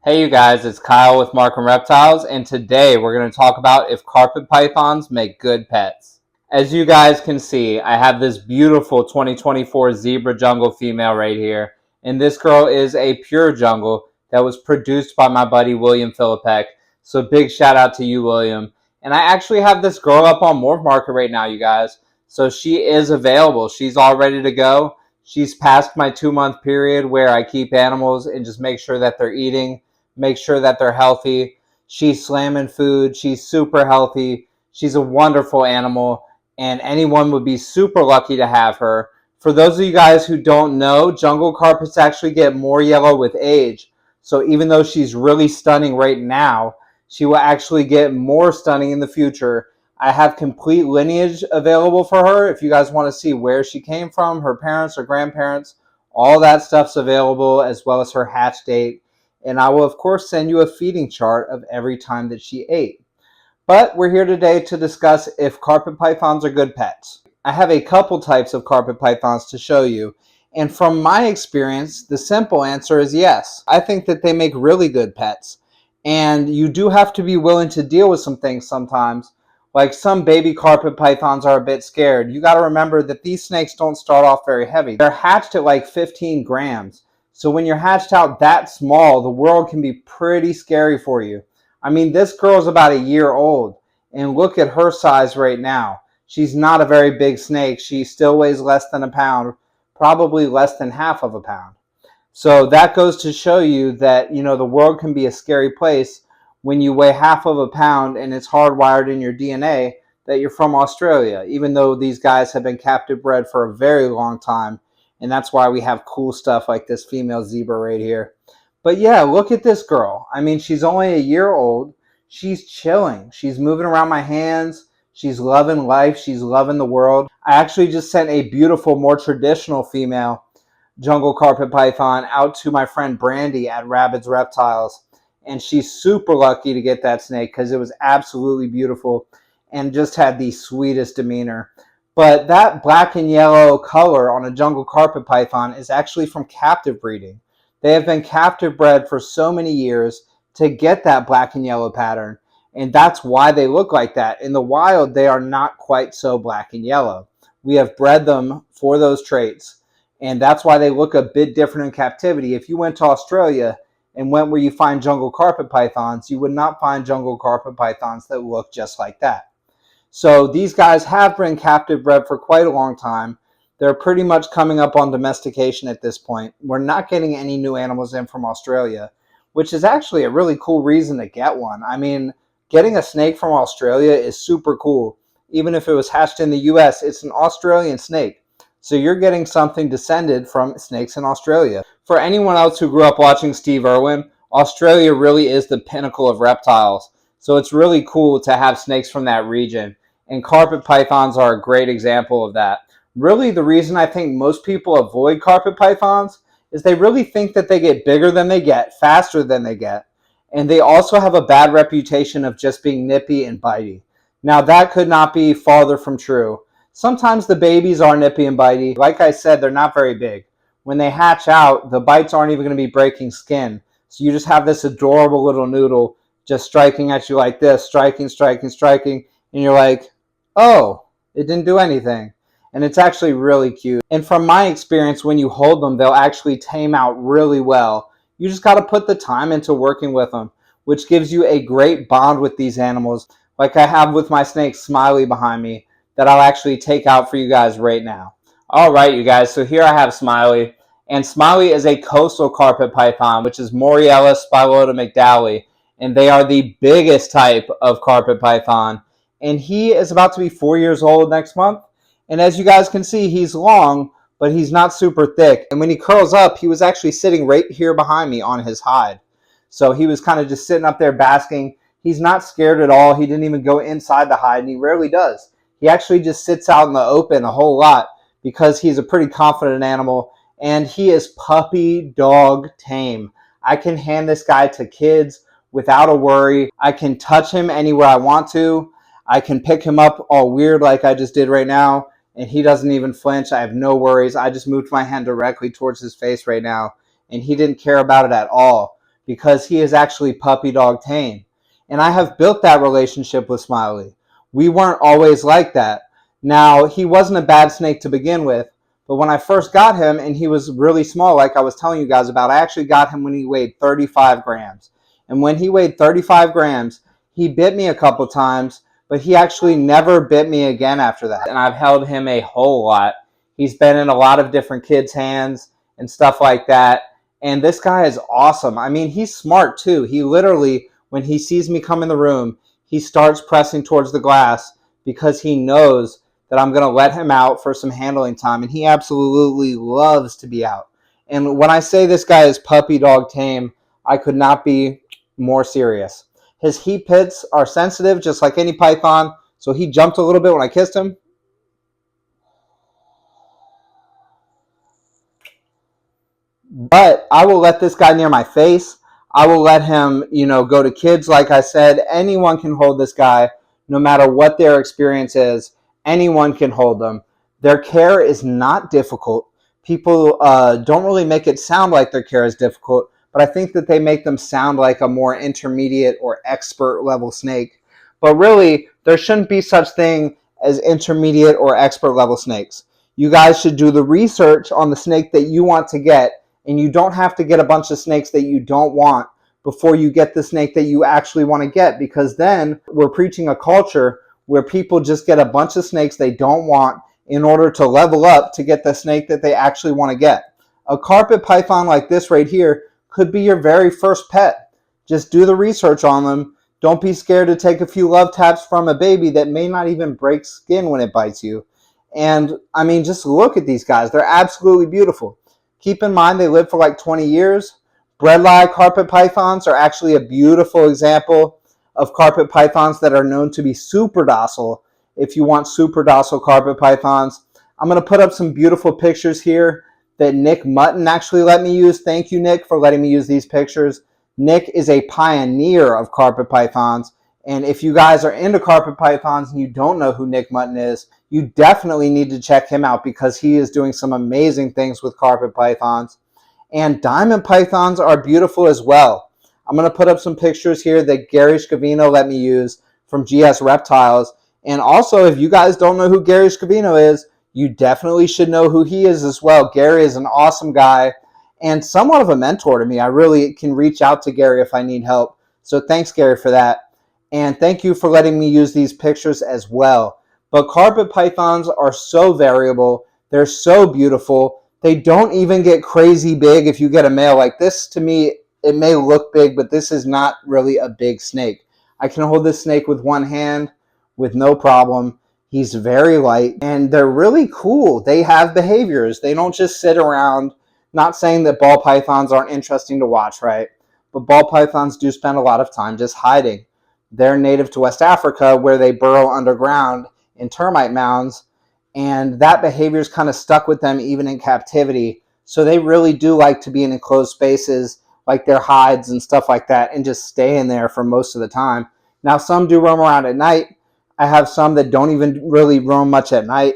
Hey you guys, it's Kyle with Markham Reptiles, and today we're going to talk about if carpet pythons make good pets. As you guys can see, I have this beautiful 2024 zebra jungle female right here, and this girl is a pure jungle that was produced by my buddy William Philippek, so big shout out to you, William. And I actually have this girl up on Morph Market right now, you guys, so she is available. She's all ready to go. She's past my 2-month period where I keep animals and just make sure that they're eating, make sure that they're healthy. She's slamming food. She's super healthy. She's a wonderful animal, and anyone would be super lucky to have her. For those of you guys who don't know, jungle carpets actually get more yellow with age. So even though she's really stunning right now, she will actually get more stunning in the future. I have complete lineage available for her. If you guys want to see where she came from, her parents or grandparents, all that stuff's available, as well as her hatch date. And I will, of course, send you a feeding chart of every time that she ate. But we're here today to discuss if carpet pythons are good pets. I have a couple types of carpet pythons to show you. And from my experience, the simple answer is yes. I think that they make really good pets. And you do have to be willing to deal with some things sometimes. Like some baby carpet pythons are a bit scared. You got to remember that these snakes don't start off very heavy. They're hatched at like 15 grams. So when you're hatched out that small, the world can be pretty scary for you. I mean, this girl's about a year old, and look at her size right now. She's not a very big snake. She still weighs less than a pound, probably less than half of a pound. So that goes to show you that, the world can be a scary place when you weigh half of a pound and it's hardwired in your DNA that you're from Australia, even though these guys have been captive bred for a very long time. And that's why we have cool stuff like this female zebra right here. But yeah, look at this girl. I mean, she's only a year old. She's chilling. She's moving around my hands. She's loving life. She's loving the world. I actually just sent a beautiful, more traditional female jungle carpet python out to my friend Brandy at Reptiles. And she's super lucky to get that snake because it was absolutely beautiful and just had the sweetest demeanor. But that black and yellow color on a jungle carpet python is actually from captive breeding. They have been captive bred for so many years to get that black and yellow pattern. And that's why they look like that. In the wild, they are not quite so black and yellow. We have bred them for those traits. And that's why they look a bit different in captivity. If you went to Australia and went where you find jungle carpet pythons, you would not find jungle carpet pythons that look just like that. So these guys have been captive bred for quite a long time. They're pretty much coming up on domestication at this point. We're not getting any new animals in from Australia, which is actually a really cool reason to get one. I mean, getting a snake from Australia is super cool. Even if it was hatched in the US, it's an Australian snake. So you're getting something descended from snakes in Australia. For anyone else who grew up watching Steve Irwin, Australia really is the pinnacle of reptiles. So it's really cool to have snakes from that region. And carpet pythons are a great example of that. Really, the reason I think most people avoid carpet pythons is they really think that they get bigger than they get, faster than they get. And they also have a bad reputation of just being nippy and bitey. Now, that could not be farther from true. Sometimes the babies are nippy and bitey. Like I said, they're not very big. When they hatch out, the bites aren't even going to be breaking skin. So you just have this adorable little noodle just striking at you like this, striking, striking, striking. And you're like, oh, it didn't do anything. And it's actually really cute. And from my experience, when you hold them, they'll actually tame out really well. You just got to put the time into working with them, which gives you a great bond with these animals, like I have with my snake Smiley behind me, that I'll actually take out for you guys right now. All right, you guys, so here I have Smiley. And Smiley is a coastal carpet python, which is Moriella spilota mcdowellii. And they are the biggest type of carpet python. And he is about to be 4 years old next month. And as you guys can see, he's long, but he's not super thick. And when he curls up, he was actually sitting right here behind me on his hide. So he was kind of just sitting up there basking. He's not scared at all. He didn't even go inside the hide, and he rarely does. He actually just sits out in the open a whole lot because he's a pretty confident animal, and he is puppy dog tame. I can hand this guy to kids without a worry. I can touch him anywhere I want to. I can pick him up all weird like I just did right now, and he doesn't even flinch. I have no worries. I just moved my hand directly towards his face right now, and he didn't care about it at all because he is actually puppy dog tame. And I have built that relationship with Smiley. We weren't always like that. Now, he wasn't a bad snake to begin with, but when I first got him and he was really small, like I was telling you guys about, I actually got him when he weighed 35 grams. And when he weighed 35 grams, he bit me a couple times, but he actually never bit me again after that. And I've held him a whole lot. He's been in a lot of different kids' hands and stuff like that. And this guy is awesome. I mean, he's smart too. He literally, when he sees me come in the room, he starts pressing towards the glass because he knows that I'm going to let him out for some handling time. And he absolutely loves to be out. And when I say this guy is puppy dog tame, I could not be more serious. His heat pits are sensitive, just like any python. So he jumped a little bit when I kissed him. But I will let this guy near my face. I will let him, go to kids. Like I said, anyone can hold this guy, no matter what their experience is. Anyone can hold them. Their care is not difficult. People don't really make it sound like their care is difficult, but I think that they make them sound like a more intermediate or expert level snake. But really, there shouldn't be such thing as intermediate or expert level snakes. You guys should do the research on the snake that you want to get, and you don't have to get a bunch of snakes that you don't want before you get the snake that you actually want to get, because then we're preaching a culture where people just get a bunch of snakes they don't want in order to level up to get the snake that they actually want to get. A carpet python like this right here could be your very first pet. Just do the research on them. Don't be scared to take a few love taps from a baby that may not even break skin when it bites you. And I mean, just look at these guys. They're absolutely beautiful. Keep in mind they live for like 20 years. Bredli carpet pythons are actually a beautiful example of carpet pythons that are known to be super docile. If you want super docile carpet pythons, I'm going to put up some beautiful pictures here that Nick Mutton actually let me use. Thank you, Nick, for letting me use these pictures. Nick is a pioneer of carpet pythons. And if you guys are into carpet pythons and you don't know who Nick Mutton is, you definitely need to check him out because he is doing some amazing things with carpet pythons. And diamond pythons are beautiful as well. I'm going to put up some pictures here that Gary Scavino let me use from GS Reptiles. And also, if you guys don't know who Gary Scavino is, you definitely should know who he is as well. Gary is an awesome guy and somewhat of a mentor to me. I really can reach out to Gary if I need help. So thanks, Gary, for that. And thank you for letting me use these pictures as well. But carpet pythons are so variable. They're so beautiful. They don't even get crazy big if you get a male. Like this, to me, it may look big, but this is not really a big snake. I can hold this snake with one hand with no problem. He's very light, and they're really cool. They have behaviors. They don't just sit around. Not saying that ball pythons aren't interesting to watch, right? But ball pythons do spend a lot of time just hiding. They're native to West Africa, where they burrow underground in termite mounds, and that behavior is kind of stuck with them even in captivity. So they really do like to be in enclosed spaces, like their hides and stuff like that, and just stay in there for most of the time. Now, some do roam around at night. I have some that don't even really roam much at night,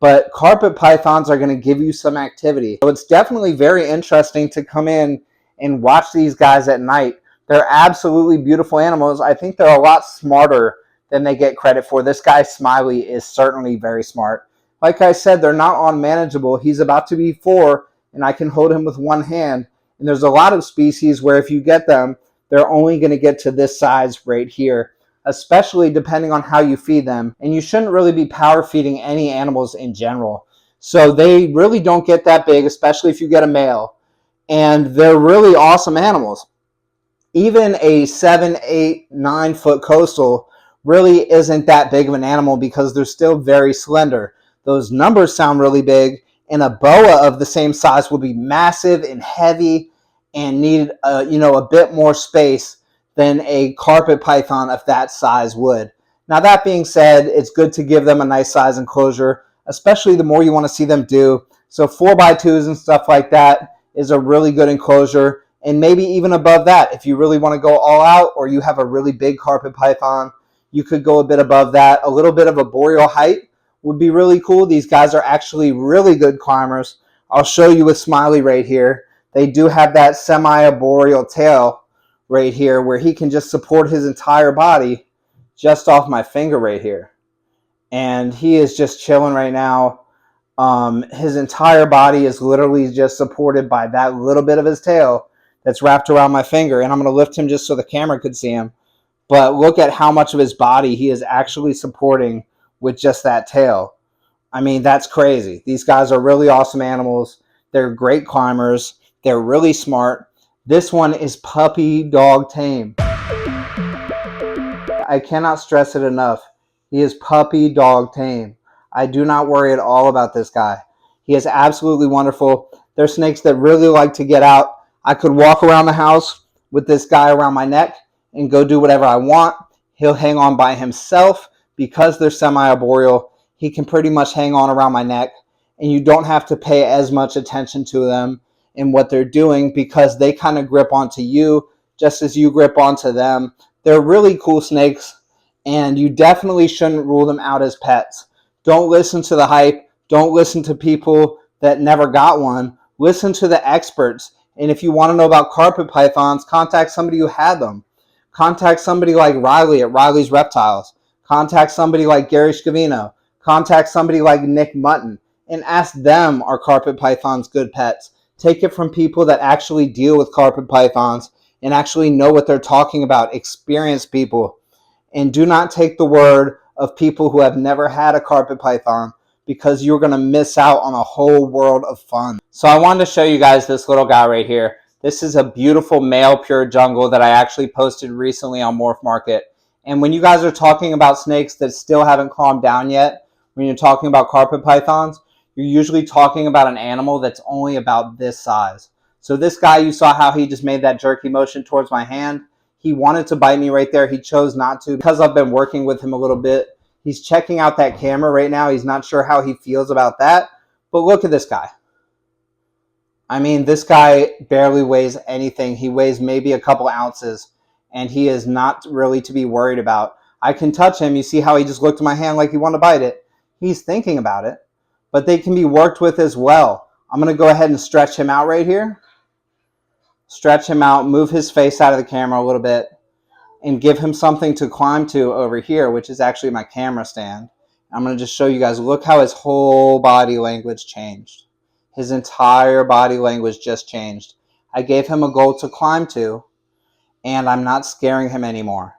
but carpet pythons are going to give you some activity. So it's definitely very interesting to come in and watch these guys at night. They're absolutely beautiful animals. I think they're a lot smarter than they get credit for. This guy, Smiley, is certainly very smart. Like I said, they're not unmanageable. He's about to be 4, and I can hold him with one hand. And there's a lot of species where if you get them, they're only going to get to this size right here, especially depending on how you feed them. And you shouldn't really be power feeding any animals in general. So they really don't get that big, especially if you get a male. And they're really awesome animals. Even a 7, 8, 9 foot coastal really isn't that big of an animal because they're still very slender. Those numbers sound really big, and a boa of the same size will be massive and heavy and need a bit more space than a carpet python of that size would. Now, that being said, it's good to give them a nice size enclosure, especially the more you want to see them do. So 4x2s and stuff like that is a really good enclosure. And maybe even above that, if you really want to go all out or you have a really big carpet python, you could go a bit above that. A little bit of a boreal height would be really cool. These guys are actually really good climbers. I'll show you with Smiley right here. They do have that semi-arboreal tail, right here where he can just support his entire body just off my finger right here. And he is just chilling right now. His entire body is literally just supported by that little bit of his tail that's wrapped around my finger. And I'm going to lift him just so the camera could see him. But look at how much of his body he is actually supporting with just that tail. I mean, that's crazy. These guys are really awesome animals. They're great climbers. They're really smart. This one is puppy dog tame. I cannot stress it enough. He is puppy dog tame. I do not worry at all about this guy. He is absolutely wonderful. They're snakes that really like to get out. I could walk around the house with this guy around my neck and go do whatever I want. He'll hang on by himself because they're semi-arboreal. He can pretty much hang on around my neck, and you don't have to pay as much attention to them and what they're doing because they kind of grip onto you just as you grip onto them. They're really cool snakes, and you definitely shouldn't rule them out as pets. Don't listen to the hype. Don't listen to people that never got one. Listen to the experts. And if you want to know about carpet pythons, contact somebody who had them. Contact somebody like Riley at Riley's Reptiles. Contact somebody like Gary Scavino. Contact somebody like Nick Mutton and ask them, are carpet pythons good pets? Take it from people that actually deal with carpet pythons and actually know what they're talking about, experienced people. And do not take the word of people who have never had a carpet python because you're going to miss out on a whole world of fun. So I wanted to show you guys this little guy right here. This is a beautiful male pure jungle that I actually posted recently on Morph Market. And when you guys are talking about snakes that still haven't calmed down yet, when you're talking about carpet pythons, you're usually talking about an animal that's only about this size. So this guy, you saw how he just made that jerky motion towards my hand. He wanted to bite me right there. He chose not to because I've been working with him a little bit. He's checking out that camera right now. He's not sure how he feels about that. But look at this guy. I mean, this guy barely weighs anything. He weighs maybe a couple ounces, and he is not really to be worried about. I can touch him. You see how he just looked at my hand like he wanted to bite it? He's thinking about it. But they can be worked with as well. I'm going to go ahead and stretch him out right here. Stretch him out, move his face out of the camera a little bit, and give him something to climb to over here, which is actually my camera stand. I'm going to just show you guys, look how his whole body language changed. His entire body language just changed. I gave him a goal to climb to, and I'm not scaring him anymore.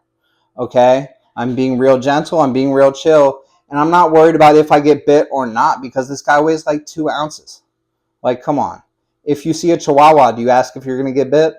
Okay? I'm being real gentle, I'm being real chill, and I'm not worried about if I get bit or not because this guy weighs like 2 ounces. Like, come on. If you see a Chihuahua, do you ask if you're going to get bit?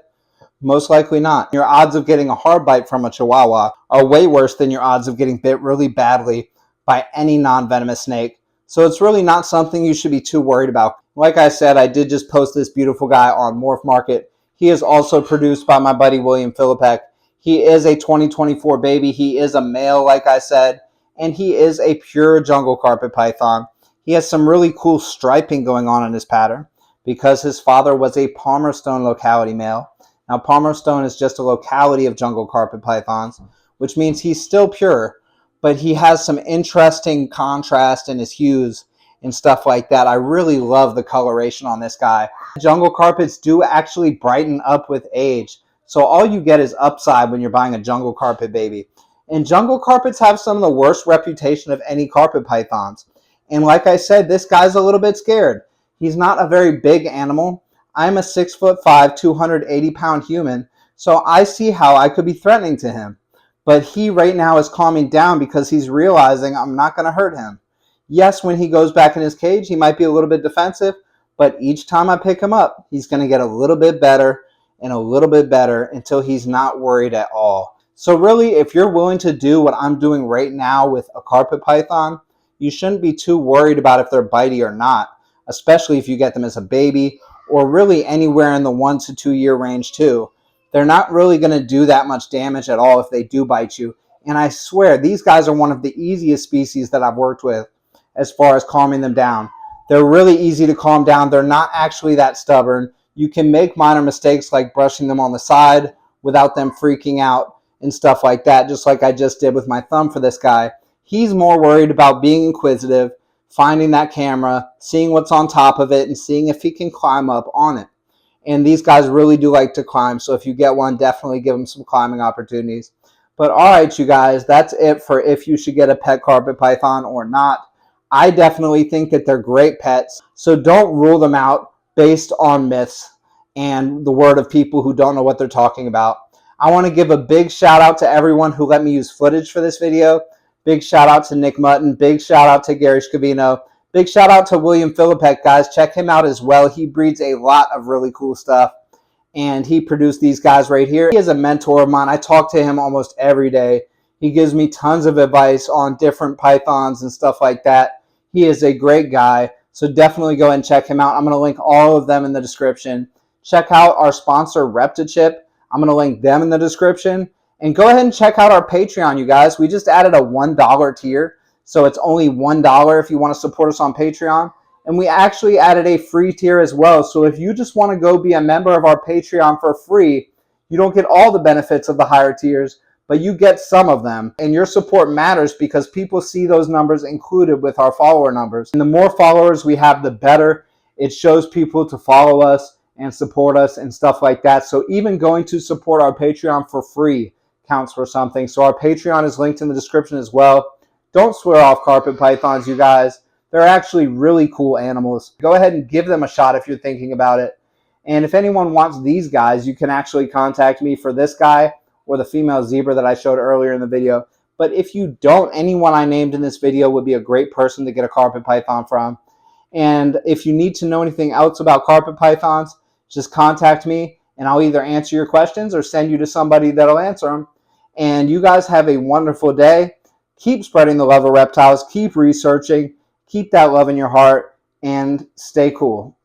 Most likely not. Your odds of getting a hard bite from a Chihuahua are way worse than your odds of getting bit really badly by any non-venomous snake. So it's really not something you should be too worried about. Like I said, I did just post this beautiful guy on Morph Market. He is also produced by my buddy William Philippek. He is a 2024 baby. He is a male, like I said, and he is a pure jungle carpet python. He has some really cool striping going on in his pattern because his father was a Palmerstone locality male. Now, Palmerstone is just a locality of jungle carpet pythons, which means he's still pure, but he has some interesting contrast in his hues and stuff like that. I really love the coloration on this guy. Jungle carpets do actually brighten up with age, so all you get is upside when you're buying a jungle carpet baby. And jungle carpets have some of the worst reputation of any carpet pythons. And like I said, this guy's a little bit scared. He's not a very big animal. I'm a 6'5", 280-pound human, so I see how I could be threatening to him. But he right now is calming down because he's realizing I'm not going to hurt him. Yes, when he goes back in his cage, he might be a little bit defensive, but each time I pick him up, he's going to get a little bit better and a little bit better until he's not worried at all. So really, if you're willing to do what I'm doing right now with a carpet python, you shouldn't be too worried about if they're bitey or not, especially if you get them as a baby or really anywhere in the 1 to 2 year range too. They're not really going to do that much damage at all if they do bite you. And I swear, these guys are one of the easiest species that I've worked with as far as calming them down. They're really easy to calm down. They're not actually that stubborn. You can make minor mistakes like brushing them on the side without them freaking out and stuff like that, just like I just did with my thumb for this guy. He's more worried about being inquisitive, finding that camera, seeing what's on top of it, and seeing if he can climb up on it. And these guys really do like to climb. So if you get one, definitely give them some climbing opportunities. But all right, you guys, that's it for if you should get a pet carpet python or not. I definitely think that they're great pets. So don't rule them out based on myths and the word of people who don't know what they're talking about. I want to give a big shout out to everyone who let me use footage for this video. Big shout out to Nick Mutton. Big shout out to Gary Scavino. Big shout out to William Philippek, guys. Check him out as well. He breeds a lot of really cool stuff, and he produced these guys right here. He is a mentor of mine. I talk to him almost every day. He gives me tons of advice on different pythons and stuff like that. He is a great guy, so definitely go ahead and check him out. I'm going to link all of them in the description. Check out our sponsor, Reptichip. I'm going to link them in the description. And go ahead and check out our Patreon, you guys. We just added a $1 tier, so it's only $1 if you want to support us on Patreon. And we actually added a free tier as well. So if you just want to go be a member of our Patreon for free, you don't get all the benefits of the higher tiers, but you get some of them. And your support matters because people see those numbers included with our follower numbers. And the more followers we have, the better. It shows people to follow us and support us and stuff like that. So even going to support our Patreon for free counts for something. So our Patreon is linked in the description as well. Don't swear off carpet pythons, you guys. They're actually really cool animals. Go ahead and give them a shot if you're thinking about it. And if anyone wants these guys, you can actually contact me for this guy or the female zebra that I showed earlier in the video. But if you don't, anyone I named in this video would be a great person to get a carpet python from. And if you need to know anything else about carpet pythons, just contact me and I'll either answer your questions or send you to somebody that'll answer them. And you guys have a wonderful day. Keep spreading the love of reptiles. Keep researching. Keep that love in your heart and stay cool.